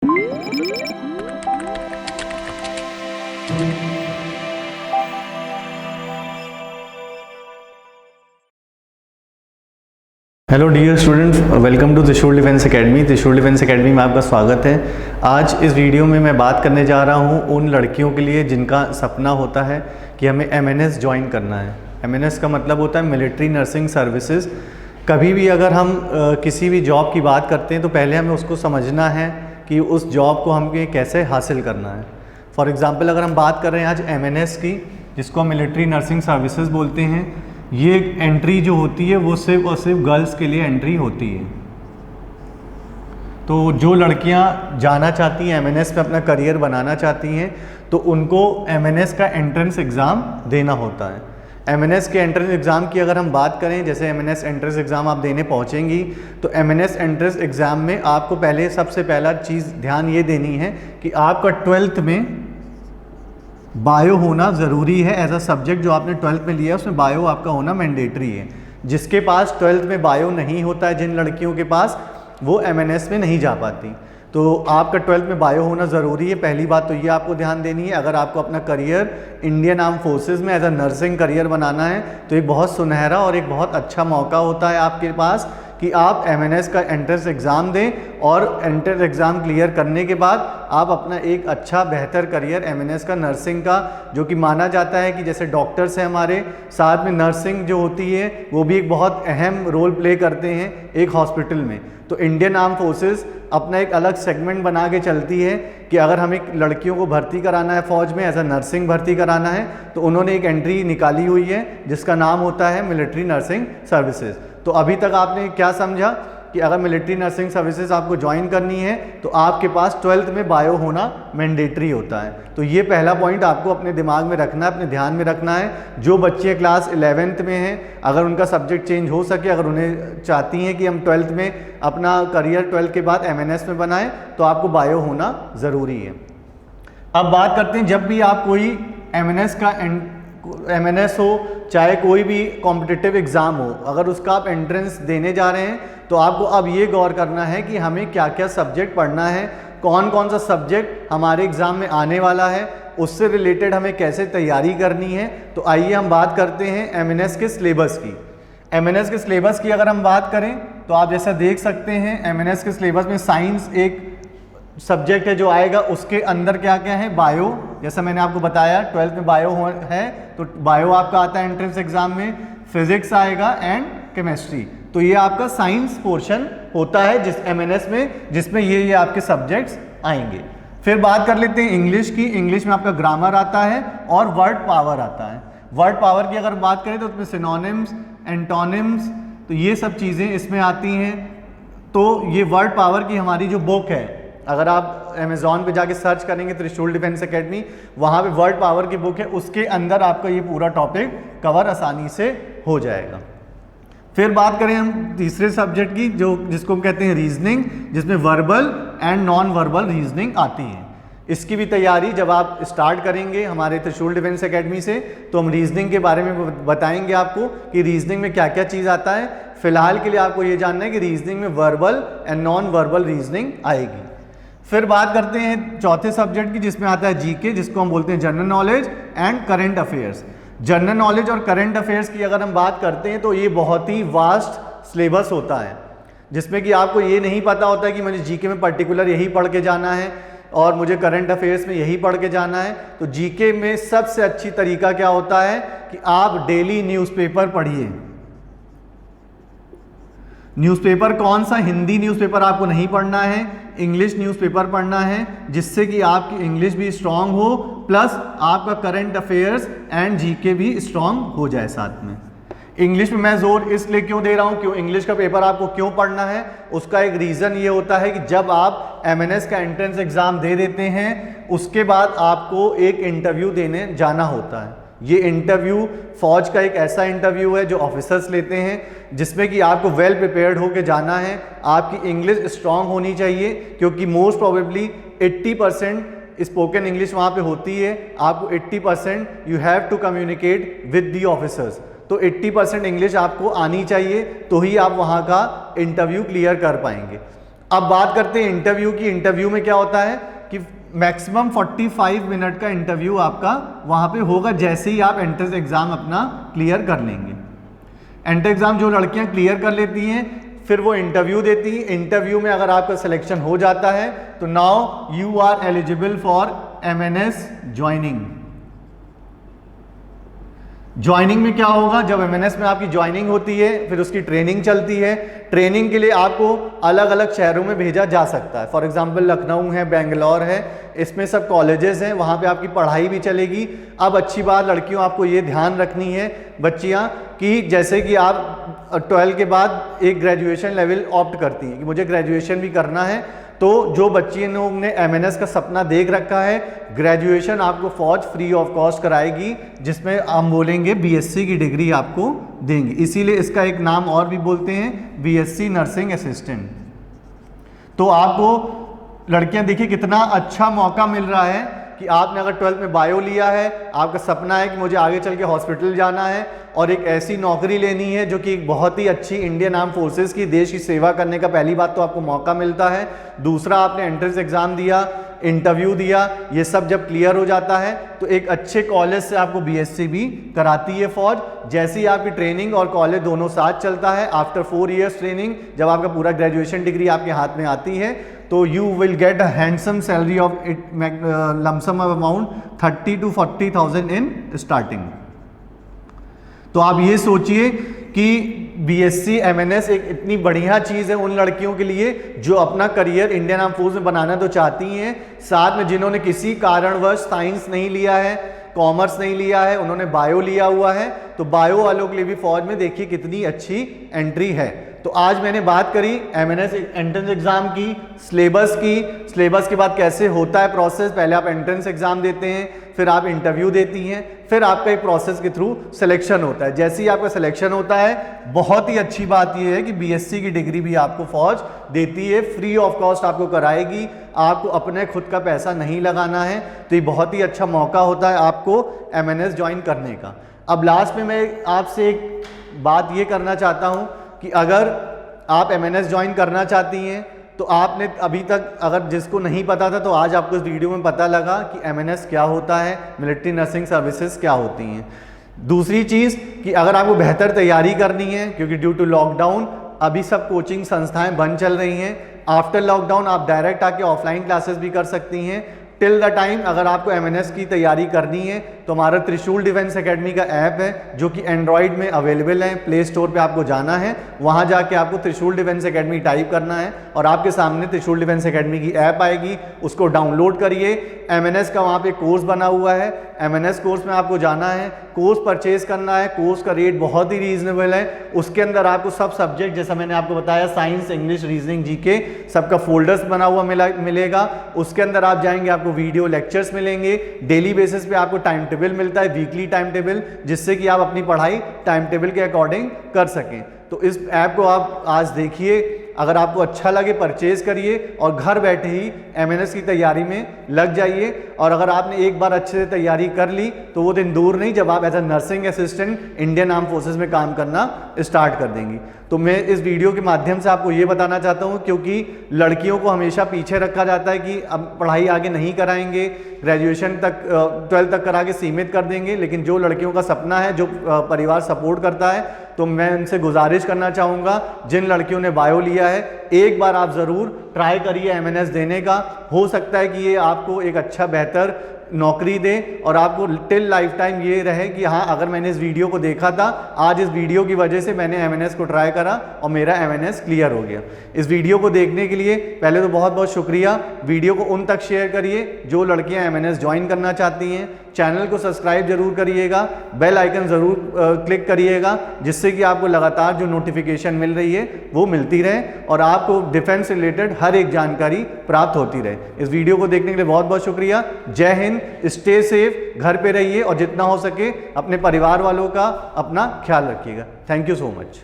Hello dear students, welcome to Trishul defence academy. Trishul defence academy में आपका स्वागत है। आज इस वीडियो में मैं बात करने जा रहा हूं उन लड़कियों के लिए जिनका सपना होता है कि हमें एमएनएस ज्वाइन करना है। एमएनएस का मतलब होता है मिलिट्री नर्सिंग सर्विसेज। कभी भी अगर हम किसी भी जॉब की बात करते हैं तो पहले हमें उसको समझना है कि उस जॉब को हमें कैसे हासिल करना है। फॉर एग्ज़ाम्पल अगर हम बात कर रहे हैं आज एमएनएस की, जिसको हम मिलिट्री नर्सिंग सर्विसेज बोलते हैं, ये एंट्री जो होती है वो सिर्फ और सिर्फ गर्ल्स के लिए एंट्री होती है। तो जो लड़कियां जाना चाहती हैं एमएनएस में, अपना करियर बनाना चाहती हैं, तो उनको एमएनएस का एंट्रेंस एग्ज़ाम देना होता है। एमएनएस के एंट्रेंस एग्ज़ाम की अगर हम बात करें, जैसे एमएनएस एंट्रेंस एग्ज़ाम आप देने पहुंचेंगी तो एमएनएस एंट्रेंस एग्ज़ाम में आपको पहले सबसे पहला चीज़ ध्यान ये देनी है कि आपका 12th में बायो होना ज़रूरी है। एज अ सब्जेक्ट जो आपने 12th में लिया है उसमें बायो आपका होना मैंडेटरी है। जिसके पास 12th में बायो नहीं होता है, जिन लड़कियों के पास, वो एमएनएस में नहीं जा पाती। तो आपका 12th में बायो होना ज़रूरी है। पहली बात तो ये आपको ध्यान देनी है। अगर आपको अपना करियर इंडियन आर्म फोर्सेस में एज अ नर्सिंग करियर बनाना है तो एक बहुत सुनहरा और एक बहुत अच्छा मौका होता है आपके पास कि आप एमएनएस का एंट्रेंस एग्ज़ाम दें, और एंट्रेंस एग्ज़ाम क्लियर करने के बाद आप अपना एक अच्छा बेहतर करियर एमएनएस का नर्सिंग का, जो कि माना जाता है कि जैसे डॉक्टर्स हैं हमारे, साथ में नर्सिंग जो होती है वो भी एक बहुत अहम रोल प्ले करते हैं एक हॉस्पिटल में। तो इंडियन आर्म फोर्सेस अपना एक अलग सेगमेंट बना के चलती है कि अगर हमें लड़कियों को भर्ती कराना है फ़ौज में, एज अ नर्सिंग भर्ती कराना है, तो उन्होंने एक एंट्री निकाली हुई है जिसका नाम होता है मिलिट्री नर्सिंग सर्विसेज। तो अभी तक आपने क्या समझा कि अगर मिलिट्री नर्सिंग सर्विसेज आपको ज्वाइन करनी है तो आपके पास 12th में बायो होना मैंडेटरी होता है। तो ये पहला पॉइंट आपको अपने दिमाग में रखना है, अपने ध्यान में रखना है। जो बच्चे क्लास 11th में हैं, अगर उनका सब्जेक्ट चेंज हो सके, अगर उन्हें चाहती हैं कि हम 12th में अपना करियर 12th के बाद एमएनएस में बनाएं, तो आपको बायो होना ज़रूरी है। अब बात करते हैं, जब भी आप कोई एमएनएस हो, चाहे कोई भी कॉम्पिटिटिव एग्ज़ाम हो, अगर उसका आप एंट्रेंस देने जा रहे हैं तो आपको अब ये गौर करना है कि हमें क्या क्या सब्जेक्ट पढ़ना है, कौन कौन सा सब्जेक्ट हमारे एग्ज़ाम में आने वाला है, उससे रिलेटेड हमें कैसे तैयारी करनी है। तो आइए हम बात करते हैं एमएनएस के सिलेबस की। एमएनएस के सिलेबस की अगर हम बात करें तो आप जैसा देख सकते हैं एमएनएस के सिलेबस में साइंस एक सब्जेक्ट है जो आएगा, उसके अंदर क्या क्या है, बायो, जैसा मैंने आपको बताया 12th में बायो है तो बायो आपका आता है एंट्रेंस एग्जाम में, फिजिक्स आएगा एंड केमिस्ट्री। तो ये आपका साइंस पोर्शन होता है जिस एमएनएस में, जिसमें ये आपके सब्जेक्ट्स आएंगे। फिर बात कर लेते हैं इंग्लिश की। इंग्लिश में आपका ग्रामर आता है और वर्ड पावर आता है। वर्ड पावर की अगर बात करें तो उसमें सिनोनिम्स, एंटोनिम्स, तो ये सब चीज़ें इसमें आती हैं। तो ये वर्ड पावर की हमारी जो बुक है, अगर आप अमेज़ॉन पे जाके सर्च करेंगे त्रिशूल डिफेंस एकेडमी, वहाँ पे वर्ड पावर की बुक है, उसके अंदर आपका ये पूरा टॉपिक कवर आसानी से हो जाएगा। फिर बात करें हम तीसरे सब्जेक्ट की, जिसको हम कहते हैं रीजनिंग, जिसमें verbal and non verbal reasoning आती है। इसकी भी तैयारी जब आप स्टार्ट करेंगे हमारे त्रिशूल डिफेंस एकेडमी से, तो हम रीजनिंग के बारे में बताएंगे आपको कि रीजनिंग में क्या क्या चीज़ आता है। फिलहाल के लिए आपको ये जानना है कि रीजनिंग में verbal and non verbal reasoning आएगी। फिर बात करते हैं चौथे सब्जेक्ट की, जिसमें आता है जीके, जिसको हम बोलते हैं general knowledge and current affairs. General knowledge और करंट अफेयर्स की अगर हम बात करते हैं तो ये बहुत ही वास्ट सिलेबस होता है, जिसमें कि आपको ये नहीं पता होता है कि मुझे जीके में पर्टिकुलर यही पढ़ के जाना है और मुझे करंट अफेयर्स में यही पढ़ के जाना है। तो जीके में सबसे अच्छी तरीका क्या होता है कि आप डेली न्यूज़पेपर पढ़िए। न्यूज़पेपर कौन सा, हिंदी न्यूज़पेपर आपको नहीं पढ़ना है, इंग्लिश न्यूज़पेपर पढ़ना है, जिससे कि आपकी इंग्लिश भी स्ट्रांग हो, प्लस आपका करंट अफेयर्स एंड जीके भी स्ट्रांग हो जाए साथ में। इंग्लिश में मैं जोर इसलिए क्यों दे रहा हूँ, क्यों इंग्लिश का पेपर आपको क्यों पढ़ना है, उसका एक रीज़न ये होता है कि जब आप एमएनएस का एंट्रेंस एग्ज़ाम दे देते हैं, उसके बाद आपको एक इंटरव्यू देने जाना होता है। ये इंटरव्यू फौज का एक ऐसा इंटरव्यू है जो ऑफिसर्स लेते हैं, जिसमें कि आपको वेल प्रिपेयर्ड होकर जाना है। आपकी इंग्लिश स्ट्रांग होनी चाहिए, क्योंकि मोस्ट प्रोबेबली 80% स्पोकन इंग्लिश वहाँ पे होती है। आपको 80% you have to communicate with the officers. तो 80% इंग्लिश आपको आनी चाहिए, तो ही आप वहाँ का इंटरव्यू क्लियर कर पाएंगे। अब बात करते हैं इंटरव्यू की। इंटरव्यू में क्या होता है कि मैक्सिमम 45 मिनट का इंटरव्यू आपका वहाँ पे होगा जैसे ही आप एंट्रेंस एग्ज़ाम अपना क्लियर कर लेंगे। एंट्रेंस एग्ज़ाम जो लड़कियाँ क्लियर कर लेती हैं फिर वो इंटरव्यू देती हैं। इंटरव्यू में अगर आपका सिलेक्शन हो जाता है तो now you are eligible for MNS joining. Joining में क्या होगा, जब MNS में आपकी ज्वाइनिंग होती है फिर उसकी ट्रेनिंग चलती है। ट्रेनिंग के लिए आपको अलग अलग शहरों में भेजा जा सकता है। फॉर एग्जांपल लखनऊ है, बेंगलोर है, इसमें सब कॉलेजेस हैं, वहाँ पे आपकी पढ़ाई भी चलेगी। अब अच्छी बात लड़कियों आपको ये ध्यान रखनी है बच्चियाँ कि जैसे कि आप 12 के बाद एक ग्रेजुएशन लेवल ऑप्ट करती हैं कि मुझे ग्रेजुएशन भी करना है, तो जो बच्चियों ने MNS का सपना देख रखा है, ग्रेजुएशन आपको फौज फ्री ऑफ कॉस्ट कराएगी, जिसमें हम बोलेंगे BSc की डिग्री आपको देंगे। इसीलिए इसका एक नाम और भी बोलते हैं BSc नर्सिंग असिस्टेंट। तो आपको लड़कियां देखिए कितना अच्छा मौका मिल रहा है कि आपने अगर 12th में बायो लिया है, आपका सपना है कि मुझे आगे चल के हॉस्पिटल जाना है और एक ऐसी नौकरी लेनी है जो कि एक बहुत ही अच्छी इंडियन आर्म फोर्सेस की देश की सेवा करने का पहली बात तो आपको मौका मिलता है। दूसरा, आपने एंट्रेंस एग्जाम दिया, इंटरव्यू दिया, ये सब जब क्लियर हो जाता है तो एक अच्छे कॉलेज से आपको BSc भी कराती है फौज। जैसे ही आपकी ट्रेनिंग और कॉलेज दोनों साथ चलता है, आफ्टर 4 इयर्स ट्रेनिंग, जब आपका पूरा ग्रेजुएशन डिग्री आपके हाथ में आती है तो you will get a handsome salary of it lump sum amount 30 to 40,000 in starting. तो आप ये सोचिए कि BSc MNS एक इतनी बढ़िया चीज़ है उन लड़कियों के लिए जो अपना करियर इंडियन आर्म फोर्स में बनाना तो चाहती हैं, साथ में जिन्होंने किसी कारणवश साइंस नहीं लिया है, कॉमर्स नहीं लिया है, उन्होंने बायो लिया हुआ है, तो बायो वालों के लिए भी फौज में देखिए कितनी अच्छी एंट्री है। तो आज मैंने बात करी MNS एंट्रेंस एग्जाम की, सिलेबस की, सिलेबस के बाद कैसे होता है प्रोसेस। पहले आप एंट्रेंस एग्जाम देते हैं, फिर आप इंटरव्यू देती हैं, फिर आपका एक प्रोसेस के थ्रू सिलेक्शन होता है। जैसे ही आपका सिलेक्शन होता है, बहुत ही अच्छी बात यह है कि BSc की डिग्री भी आपको फौज देती है, फ्री ऑफ कॉस्ट आपको कराएगी, आपको अपने खुद का पैसा नहीं लगाना है। तो ये बहुत ही अच्छा मौका होता है आपको MNS ज्वाइन करने का। अब लास्ट में मैं आपसे एक बात ये करना चाहता हूँ कि अगर आप MNS ज्वाइन करना चाहती हैं तो आपने अभी तक अगर जिसको नहीं पता था तो आज आपको इस वीडियो में पता लगा कि MNS क्या होता है, मिलिट्री नर्सिंग सर्विसेज क्या होती हैं। दूसरी चीज़ कि अगर आपको बेहतर तैयारी करनी है, क्योंकि ड्यू टू लॉकडाउन अभी सब कोचिंग संस्थाएं बंद चल रही हैं, आफ्टर लॉकडाउन आप डायरेक्ट आके ऑफलाइन क्लासेस भी कर सकती हैं। टिल द टाइम अगर आपको MNS की तैयारी करनी है तो हमारा त्रिशूल डिफेंस एकेडमी का ऐप है जो कि एंड्रॉयड में अवेलेबल है। प्ले स्टोर पे आपको जाना है, वहाँ जाके आपको त्रिशूल डिफेंस एकेडमी टाइप करना है और आपके सामने त्रिशूल डिफेंस एकेडमी की ऐप आएगी, उसको डाउनलोड करिए। MNS का वहाँ पे कोर्स बना हुआ है, MNS कोर्स में आपको जाना है, कोर्स परचेज करना है। कोर्स का रेट बहुत ही रीजनेबल है। उसके अंदर आपको सब सब्जेक्ट, जैसा मैंने आपको बताया, साइंस, इंग्लिश, रीजनिंग, जीके, सबका फोल्डर्स बना हुआ मिलेगा। उसके अंदर आप जाएंगे, आपको वीडियो लेक्चर्स मिलेंगे, डेली बेसिस पे आपको टाइम टेबल मिलता है, वीकली टाइम टेबल, जिससे कि आप अपनी पढ़ाई टाइम टेबल के अकॉर्डिंग कर सकें। तो इस ऐप को आप आज देखिए, अगर आपको अच्छा लगे परचेज करिए और घर बैठे ही MNS की तैयारी में लग जाइए। और अगर आपने एक बार अच्छे से तैयारी कर ली तो वो दिन दूर नहीं जब आप as a nursing assistant Indian arm forces में काम करना स्टार्ट कर देंगी। तो मैं इस वीडियो के माध्यम से आपको ये बताना चाहता हूँ, क्योंकि लड़कियों को हमेशा पीछे रखा जाता है कि अब पढ़ाई आगे नहीं कराएंगे, ग्रेजुएशन तक 12th तक करा के सीमित कर देंगे, लेकिन जो लड़कियों का सपना है, जो परिवार सपोर्ट करता है, तो मैं उनसे गुजारिश करना चाहूँगा, जिन लड़कियों ने बायो लिया है, एक बार आप ज़रूर ट्राई करिए MNS देने का। हो सकता है कि ये आपको एक अच्छा बेहतर नौकरी दे और आपको टिल लाइफ टाइम ये रहे कि हाँ, अगर मैंने इस वीडियो को देखा था, आज इस वीडियो की वजह से मैंने MNS को ट्राई करा और मेरा MNS क्लियर हो गया। इस वीडियो को देखने के लिए पहले तो बहुत बहुत शुक्रिया। वीडियो को उन तक शेयर करिए जो लड़कियां MNS ज्वाइन करना चाहती हैं। चैनल को सब्सक्राइब जरूर करिएगा, बेल आइकन ज़रूर क्लिक करिएगा, जिससे कि आपको लगातार जो नोटिफिकेशन मिल रही है वो मिलती रहे और आपको डिफेंस रिलेटेड हर एक जानकारी प्राप्त होती रहे। इस वीडियो को देखने के लिए बहुत बहुत शुक्रिया। जय हिंद, स्टे सेफ, घर पे रहिए और जितना हो सके अपने परिवार वालों का अपना ख्याल रखिएगा। Thank you so much.